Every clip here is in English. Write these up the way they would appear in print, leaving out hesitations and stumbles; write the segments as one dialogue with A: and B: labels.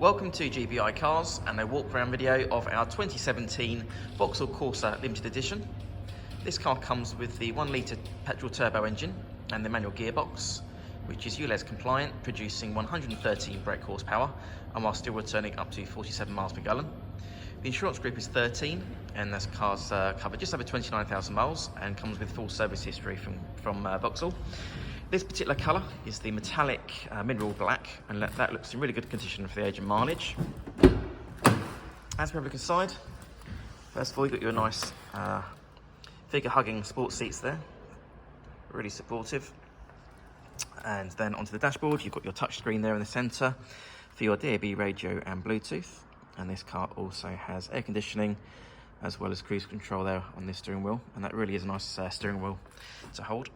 A: Welcome to GBI Cars and a walk around video of our 2017 Vauxhall Corsa Limited Edition. This car comes with the 1 litre petrol turbo engine and the manual gearbox, which is Ulez compliant, producing 113 brake horsepower and while still returning up to 47 miles per gallon. The insurance group is 13 and this car's covered just over 29,000 miles and comes with full service history from Vauxhall. This particular colour is the metallic mineral black, and that looks in really good condition for the age and mileage. As we look inside, first of all, you've got your nice figure-hugging sports seats there, really supportive. And then onto the dashboard, you've got your touch screen there in the centre for your DAB radio and Bluetooth. And this car also has air conditioning as well as cruise control there on this steering wheel, and that really is a nice steering wheel to hold.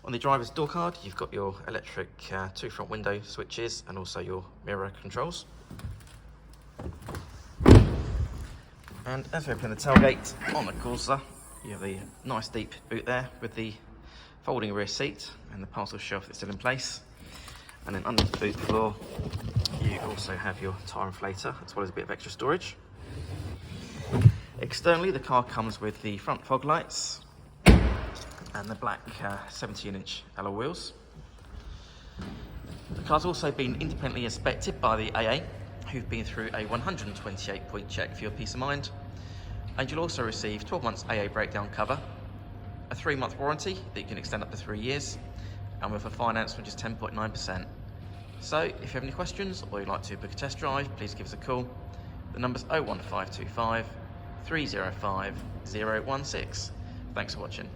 A: On the driver's door card, you've got your electric 2 front window switches and also your mirror controls. And as we open the tailgate on the Corsa, you have the nice deep boot there with the folding rear seat and the parcel shelf that's still in place. And then under the boot floor, you also have your tyre inflator as well as a bit of extra storage. Externally, the car comes with the front fog lights and the black 17-inch alloy wheels. The car's also been independently inspected by the AA, who've been through a 128-point check for your peace of mind. And you'll also receive 12 months AA breakdown cover, a 3-month warranty that you can extend up to 3 years, and with a finance which is 10.9%. So if you have any questions or you'd like to book a test drive, please give us a call. The number's 01525 305 016. Thanks for watching.